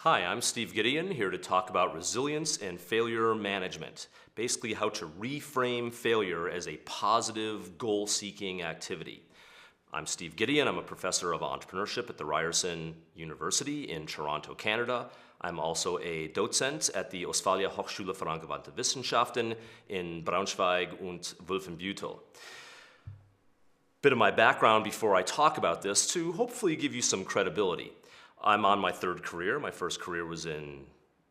Hi, I'm Steve Gedeon, here to talk about resilience and failure management. Basically, how to reframe failure as a positive, goal-seeking activity. I'm Steve Gedeon. I'm a professor of entrepreneurship at the Ryerson University in Toronto, Canada. I'm also a Dozent at the Ostfalia Hochschule für angewandte Wissenschaften in Braunschweig und Wolfenbüttel. Bit of my background before I talk about this to hopefully give you some credibility. I'm on my third career. My first career was in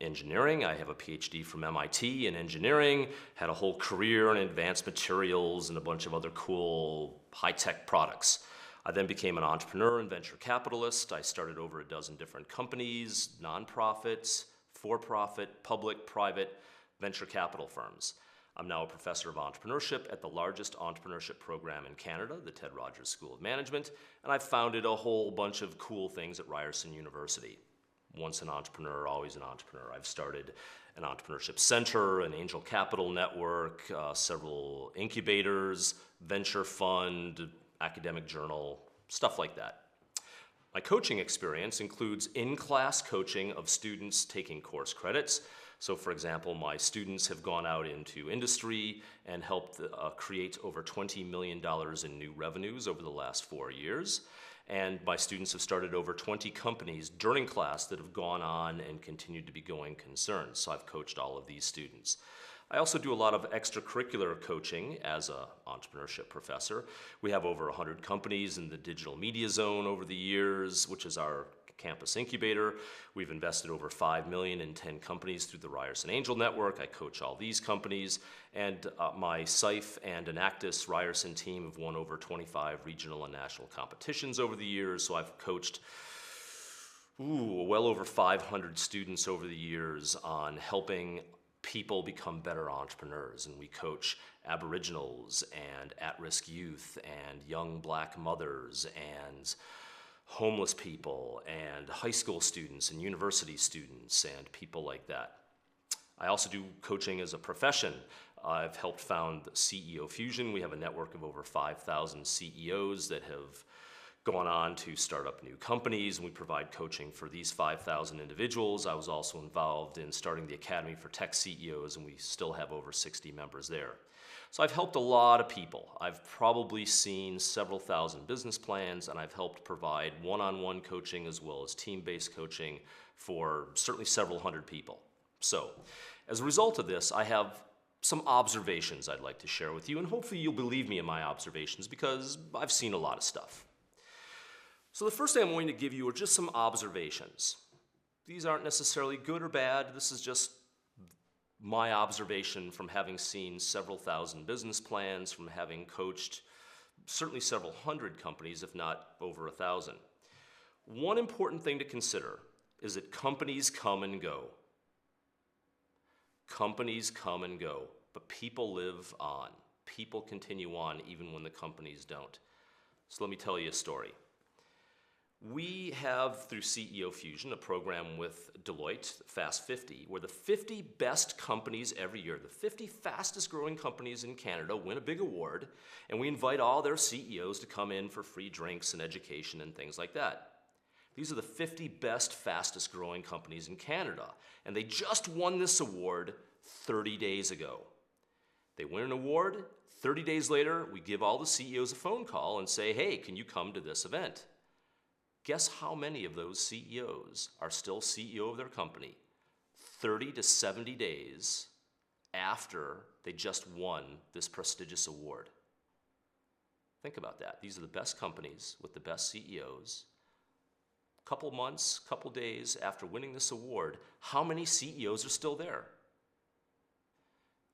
engineering. I have a PhD from MIT in engineering, had a whole career in advanced materials and a bunch of other cool high-tech products. I then became an entrepreneur and venture capitalist. I started over a dozen different companies, nonprofits, for-profit, public, private, venture capital firms. I'm now a professor of entrepreneurship at the largest entrepreneurship program in Canada, the Ted Rogers School of Management, and I've founded a whole bunch of cool things at Ryerson University. Once an entrepreneur, always an entrepreneur. I've started an Entrepreneurship Center, an angel capital network, several incubators, venture fund, academic journal, stuff like that. My coaching experience includes in-class coaching of students taking course credits. So for example, my students have gone out into industry and helped create over $20 million in new revenues over the last 4 years. And my students have started over 20 companies during class that have gone on and continued to be going concerns. So I've coached all of these students. I also do a lot of extracurricular coaching as an entrepreneurship professor. We have over 100 companies in the digital media zone over the years, which is our campus incubator. We've invested over $5 million in 10 companies through the Ryerson Angel Network. I coach all these companies, and my SIFE and Enactus Ryerson team have won over 25 regional and national competitions over the years. So I've coached well over 500 students over the years on helping people become better entrepreneurs. And we coach Aboriginals and at-risk youth and young black mothers and homeless people and high school students and university students and people like that. I also do coaching as a profession. I've helped found CEO Fusion. We have a network of over 5,000 CEOs that have gone on to start up new companies, and we provide coaching for these 5,000 individuals. I was also involved in starting the Academy for Tech CEOs, and we still have over 60 members there. So I've helped a lot of people. I've probably seen several thousand business plans, and I've helped provide one-on-one coaching as well as team-based coaching for certainly several hundred people. So as a result of this, I have some observations I'd like to share with you, and hopefully you'll believe me in my observations because I've seen a lot of stuff. So the first thing I'm going to give you are just some observations. These aren't necessarily good or bad. This is just my observation from having seen several thousand business plans, from having coached certainly several hundred companies, if not over 1,000. One important thing to consider is that companies come and go. Companies come and go, but people live on. People continue on even when the companies don't. So let me tell you a story. We have, through CEO Fusion, a program with Deloitte, Fast 50, where the 50 best companies every year, the 50 fastest growing companies in Canada, win a big award, and we invite all their CEOs to come in for free drinks and education and things like that. These are the 50 best, fastest growing companies in Canada, and they just won this award 30 days ago. They win an award, 30 days later, we give all the CEOs a phone call and say, hey, can you come to this event? Guess how many of those CEOs are still CEO of their company 30 to 70 days after they just won this prestigious award? Think about that. These are the best companies with the best CEOs. Couple months, couple days after winning this award, how many CEOs are still there?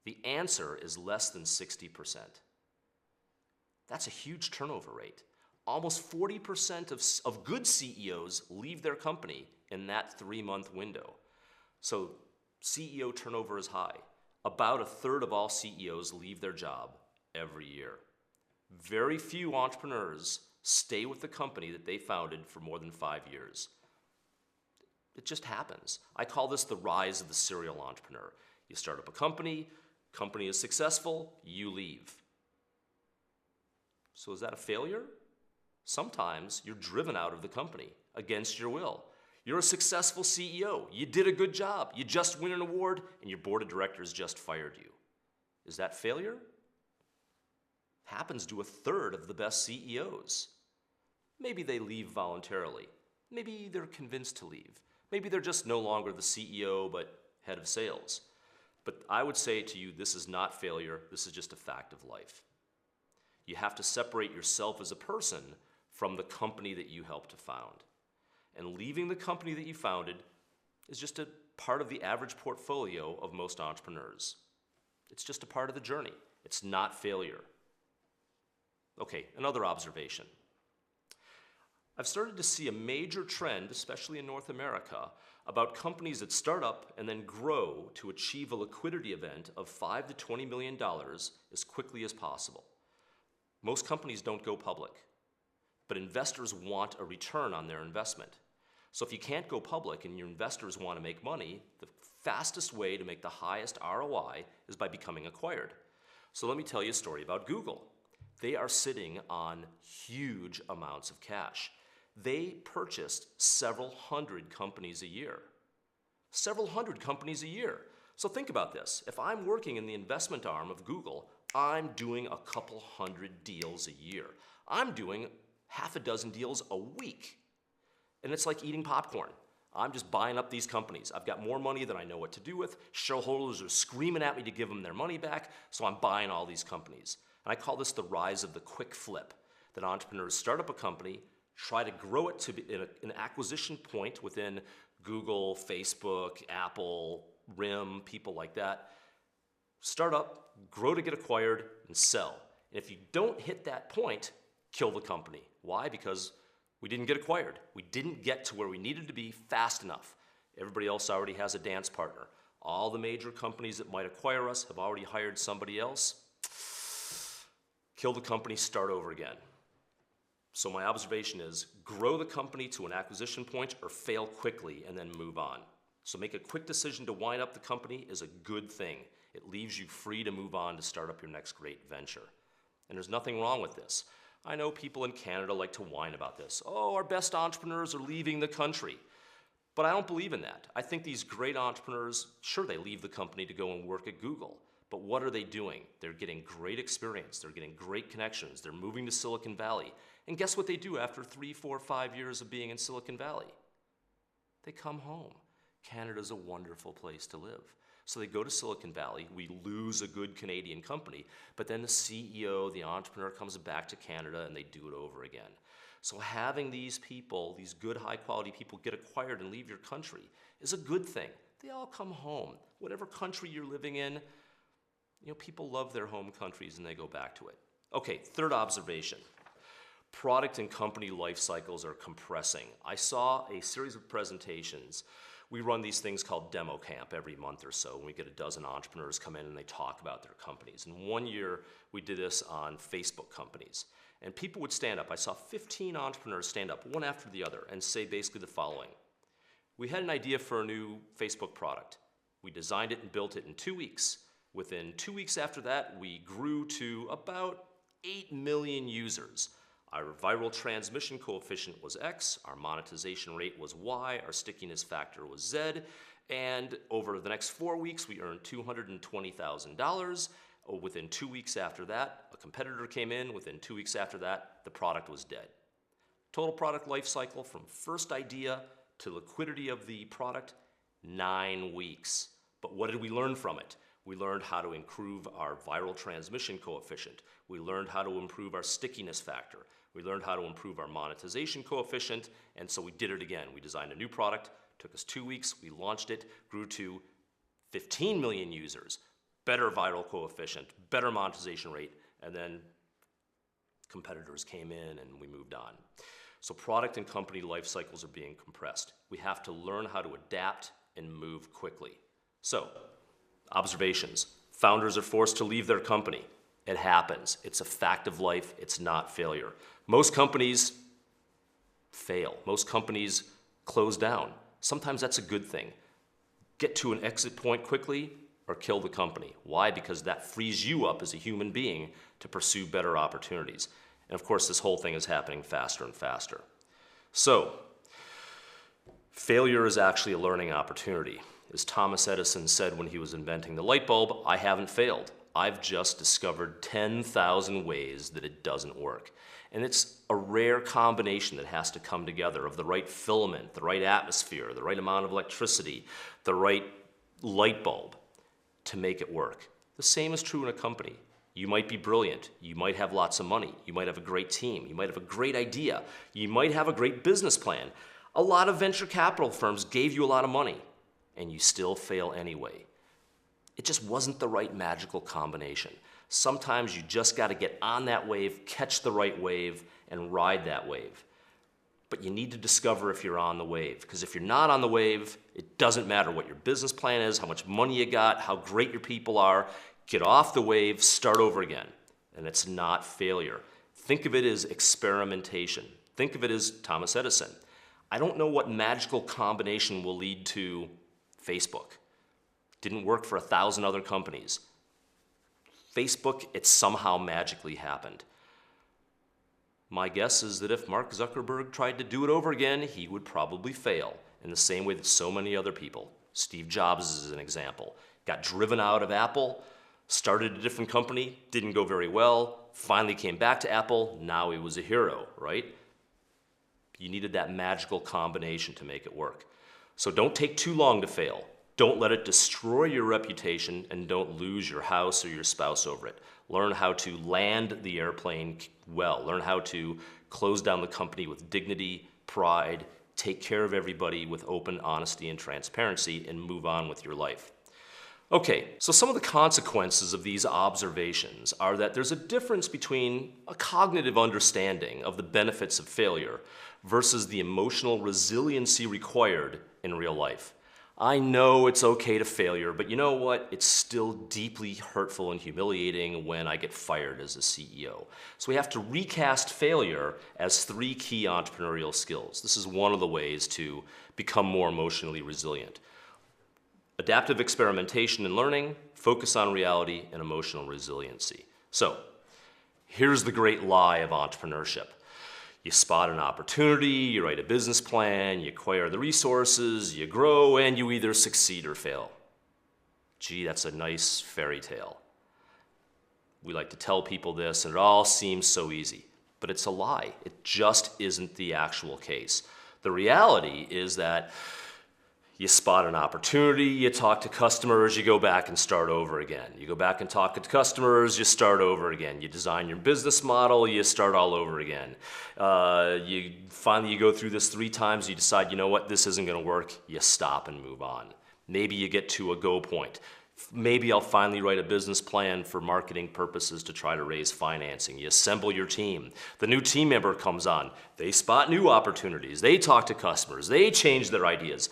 The answer is less than 60%. That's a huge turnover rate. Almost 40% of good CEOs leave their company in that 3-month window. So CEO turnover is high. About 1/3 of all CEOs leave their job every year. Very few entrepreneurs stay with the company that they founded for more than 5 years. It just happens. I call this the rise of the serial entrepreneur. You start up a company is successful, you leave. So is that a failure? Sometimes you're driven out of the company against your will. You're a successful CEO. You did a good job. You just win an award, and your board of directors just fired you. Is that failure? Happens to a third of the best CEOs. Maybe they leave voluntarily. Maybe they're convinced to leave. Maybe they're just no longer the CEO, but head of sales. But I would say to you, this is not failure. This is just a fact of life. You have to separate yourself as a person from the company that you helped to found. And leaving the company that you founded is just a part of the average portfolio of most entrepreneurs. It's just a part of the journey. It's not failure. Okay, another observation. I've started to see a major trend, especially in North America, about companies that start up and then grow to achieve a liquidity event of $5 to $20 million as quickly as possible. Most companies don't go public, but investors want a return on their investment. So if you can't go public and your investors want to make money, the fastest way to make the highest ROI is by becoming acquired. So let me tell you a story about Google. They are sitting on huge amounts of cash. They purchased several hundred companies a year. Several hundred companies a year. So think about this. If I'm working in the investment arm of Google, I'm doing a couple hundred deals a year. I'm doing half a dozen deals a week. And it's like eating popcorn. I'm just buying up these companies. I've got more money than I know what to do with. Shareholders are screaming at me to give them their money back, so I'm buying all these companies. And I call this the rise of the quick flip, that entrepreneurs start up a company, try to grow it to an acquisition point within Google, Facebook, Apple, RIM, people like that. Start up, grow to get acquired, and sell. And if you don't hit that point, kill the company. Why? Because we didn't get acquired. We didn't get to where we needed to be fast enough. Everybody else already has a dance partner. All the major companies that might acquire us have already hired somebody else. Kill the company, start over again. So my observation is grow the company to an acquisition point or fail quickly and then move on. So make a quick decision to wind up the company is a good thing. It leaves you free to move on to start up your next great venture. And there's nothing wrong with this. I know people in Canada like to whine about this. Oh, our best entrepreneurs are leaving the country. But I don't believe in that. I think these great entrepreneurs, sure, they leave the company to go and work at Google. But what are they doing? They're getting great experience. They're getting great connections. They're moving to Silicon Valley. And guess what they do after 3, 4, 5 years of being in Silicon Valley? They come home. Canada's a wonderful place to live. So they go to Silicon Valley, we lose a good Canadian company, but then the CEO, the entrepreneur comes back to Canada and they do it over again. So having these people, these good high quality people get acquired and leave your country is a good thing. They all come home. Whatever country you're living in, people love their home countries and they go back to it. Okay, third observation. Product and company life cycles are compressing. I saw a series of presentations. We run these things called demo camp every month or so, and we get a dozen entrepreneurs come in and they talk about their companies. And one year we did this on Facebook companies. And people would stand up. I saw 15 entrepreneurs stand up, one after the other, and say basically the following. We had an idea for a new Facebook product. We designed it and built it in 2 weeks. Within 2 weeks after that, we grew to about 8 million users. Our viral transmission coefficient was X, our monetization rate was Y, our stickiness factor was Z, and over the next 4 weeks we earned $220,000. Within 2 weeks after that, a competitor came in. Within 2 weeks after that, the product was dead. Total product life cycle from first idea to liquidity of the product, 9 weeks. But what did we learn from it? We learned how to improve our viral transmission coefficient. We learned how to improve our stickiness factor. We learned how to improve our monetization coefficient, and so we did it again. We designed a new product, took us 2 weeks, we launched it, grew to 15 million users, better viral coefficient, better monetization rate, and then competitors came in and we moved on. So product and company life cycles are being compressed. We have to learn how to adapt and move quickly. So, observations. Founders are forced to leave their company. It happens. It's a fact of life. It's not failure. Most companies fail. Most companies close down. Sometimes that's a good thing. Get to an exit point quickly or kill the company. Why? Because that frees you up as a human being to pursue better opportunities. And of course, this whole thing is happening faster and faster. So, Failure is actually a learning opportunity. As Thomas Edison said when he was inventing the light bulb, I haven't failed. I've just discovered 10,000 ways that it doesn't work. And it's a rare combination that has to come together of the right filament, the right atmosphere, the right amount of electricity, the right light bulb to make it work. The same is true in a company. You might be brilliant, you might have lots of money, you might have a great team, you might have a great idea, you might have a great business plan. A lot of venture capital firms gave you a lot of money, and you still fail anyway. It just wasn't the right magical combination. Sometimes you just got to get on that wave, catch the right wave, and ride that wave. But you need to discover if you're on the wave, because if you're not on the wave, it doesn't matter what your business plan is, how much money you got, how great your people are. Get off the wave, start over again. And it's not failure. Think of it as experimentation. Think of it as Thomas Edison. I don't know what magical combination will lead to Facebook. Didn't work for 1,000 other companies. Facebook, it somehow magically happened. My guess is that if Mark Zuckerberg tried to do it over again, he would probably fail in the same way that so many other people. Steve Jobs is an example. Got driven out of Apple, started a different company, didn't go very well, finally came back to Apple, now he was a hero, right? You needed that magical combination to make it work. So don't take too long to fail. Don't let it destroy your reputation, and don't lose your house or your spouse over it. Learn how to land the airplane well. Learn how to close down the company with dignity, pride, take care of everybody with open honesty and transparency, and move on with your life. Okay, so some of the consequences of these observations are that there's a difference between a cognitive understanding of the benefits of failure versus the emotional resiliency required in real life. I know it's okay to failure, but you know what? It's still deeply hurtful and humiliating when I get fired as a CEO. So we have to recast failure as 3 key entrepreneurial skills. This is one of the ways to become more emotionally resilient. Adaptive experimentation and learning, focus on reality, and emotional resiliency. So here's the great lie of entrepreneurship. You spot an opportunity, you write a business plan, you acquire the resources, you grow, and you either succeed or fail. Gee, that's a nice fairy tale. We like to tell people this, and it all seems so easy. But it's a lie. It just isn't the actual case. The reality is that you spot an opportunity, you talk to customers, you go back and start over again. You go back and talk to customers, you start over again. You design your business model, you start all over again. You finally go through this 3 times, you decide, you know what, this isn't gonna work, you stop and move on. Maybe you get to a go point. Maybe I'll finally write a business plan for marketing purposes to try to raise financing. You assemble your team. The new team member comes on. They spot new opportunities. They talk to customers. They change their ideas.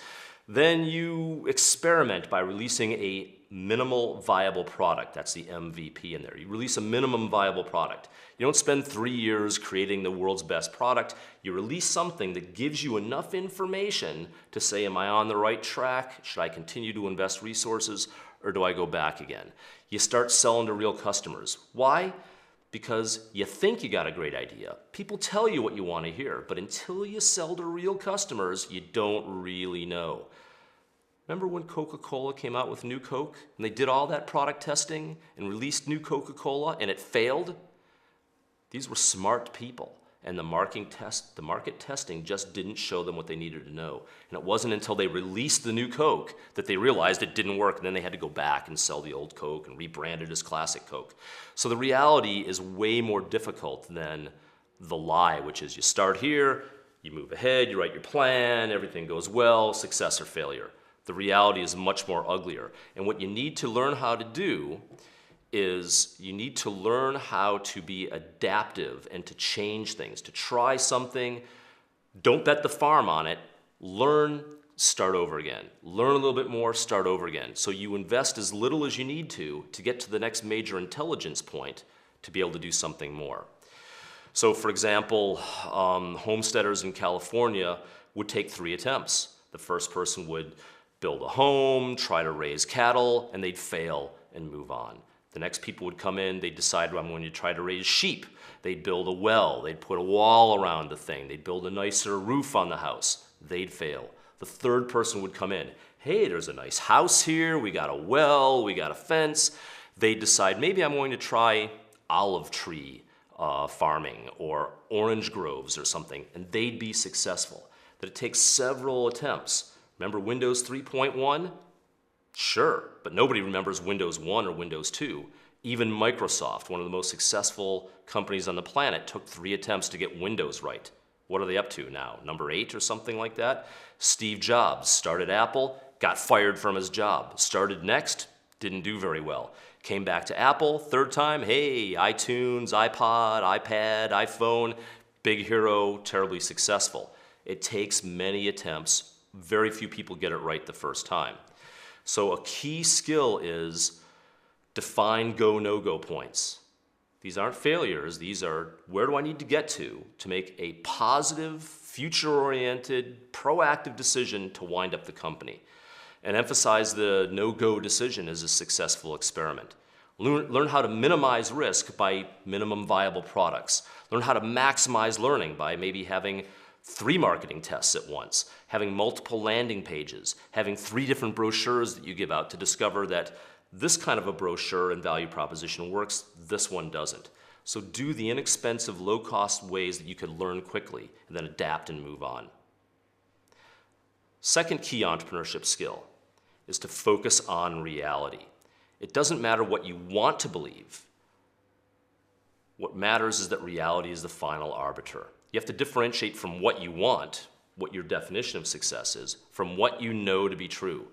Then you experiment by releasing a minimal viable product. That's the MVP in there. You release a minimum viable product. You don't spend 3 years creating the world's best product. You release something that gives you enough information to say, am I on the right track? Should I continue to invest resources, or do I go back again? You start selling to real customers. Why? Because you think you got a great idea. People tell you what you want to hear, but until you sell to real customers, you don't really know. Remember when Coca-Cola came out with New Coke, and they did all that product testing and released New Coca-Cola, and it failed? These were smart people, and the market testing just didn't show them what they needed to know. And it wasn't until they released the new Coke that they realized it didn't work, and then they had to go back and sell the old Coke and rebrand it as Classic Coke. So the reality is way more difficult than the lie, which is you start here, you move ahead, you write your plan, everything goes well, success or failure. The reality is much more uglier. And what you need to learn how to do is you need to learn how to be adaptive and to change things, to try something. Don't bet the farm on it. Learn, start over again. Learn a little bit more, start over again. So you invest as little as you need to get to the next major intelligence point to be able to do something more. So for example, homesteaders in California would take 3 attempts. The first person would build a home, try to raise cattle, and they'd fail and move on. The next people would come in, they'd decide, well, I'm going to try to raise sheep. They'd build a well, they'd put a wall around the thing, they'd build a nicer roof on the house. They'd fail. The third person would come in. Hey, there's a nice house here. We got a well. We got a fence. They'd decide, maybe I'm going to try olive tree farming or orange groves or something, and they'd be successful. That it takes several attempts. Remember Windows 3.1? Sure, but nobody remembers Windows 1 or Windows 2. Even Microsoft, one of the most successful companies on the planet, took 3 attempts to get Windows right. What are they up to now? Number 8 or something like that? Steve Jobs started Apple, got fired from his job. Started Next, didn't do very well. Came back to Apple, third time, hey, iTunes, iPod, iPad, iPhone, big hero, terribly successful. It takes many attempts. Very few people get it right the first time. So a key skill is define go, no-go points. These aren't failures. These are where do I need to get to make a positive, future-oriented, proactive decision to wind up the company. And emphasize the no-go decision as a successful experiment. Learn how to minimize risk by minimum viable products. Learn how to maximize learning by maybe having 3 marketing tests at once, having multiple landing pages, having 3 different brochures that you give out to discover that this kind of a brochure and value proposition works, this one doesn't. So do the inexpensive, low-cost ways that you could learn quickly and then adapt and move on. Second key entrepreneurship skill is to focus on reality. It doesn't matter what you want to believe. What matters is that reality is the final arbiter. You have to differentiate from what you want, what your definition of success is, from what you know to be true.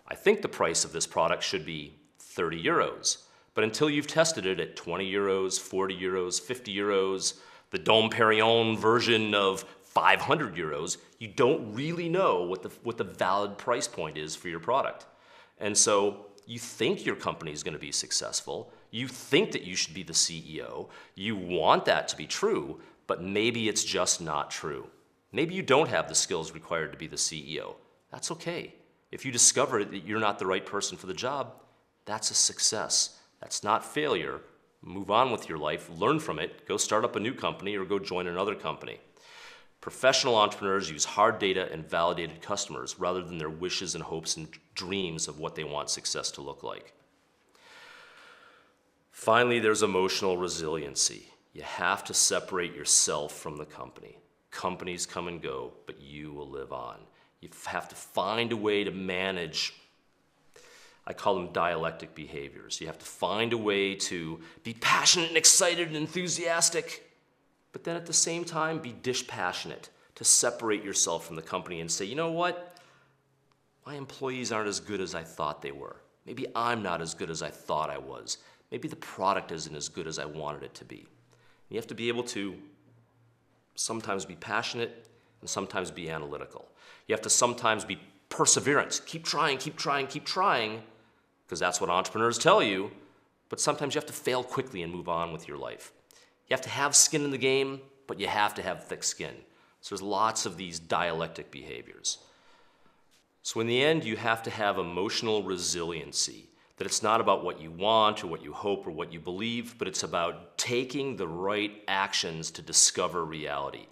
I think the price of this product should be 30 euros, but until you've tested it at 20 euros, 40 euros, 50 euros, the Dom Perignon version of 500 euros, you don't really know what the valid price point is for your product. And so you think your company is going to be successful, you think that you should be the CEO, you want that to be true, but maybe it's just not true. Maybe you don't have the skills required to be the CEO. That's okay. If you discover that you're not the right person for the job, that's a success. That's not failure. Move on with your life, learn from it, go start up a new company or go join another company. Professional entrepreneurs use hard data and validated customers rather than their wishes and hopes and dreams of what they want success to look like. Finally, there's emotional resiliency. You have to separate yourself from the company. Companies come and go, but you will live on. You have to find a way to manage, I call them dialectic behaviors. You have to find a way to be passionate and excited and enthusiastic, but then at the same time, be dispassionate, to separate yourself from the company and say, you know what? My employees aren't as good as I thought they were. Maybe I'm not as good as I thought I was. Maybe the product isn't as good as I wanted it to be. You have to be able to sometimes be passionate and sometimes be analytical. You have to sometimes be perseverant. Keep trying, keep trying, keep trying, because that's what entrepreneurs tell you, but sometimes you have to fail quickly and move on with your life. You have to have skin in the game, but you have to have thick skin. So there's lots of these dialectic behaviors. So in the end, you have to have emotional resiliency, that it's not about what you want or what you hope or what you believe, but it's about taking the right actions to discover reality.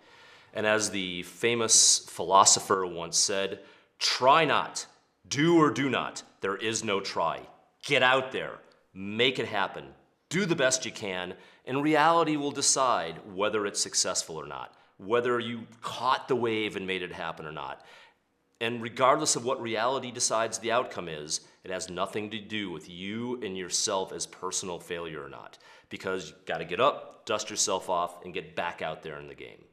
And as the famous philosopher once said, try not, do or do not, there is no try. Get out there, make it happen, do the best you can, and reality will decide whether it's successful or not, whether you caught the wave and made it happen or not. And regardless of what reality decides the outcome is, it has nothing to do with you and yourself as personal failure or not, because you've got to get up, dust yourself off, and get back out there in the game.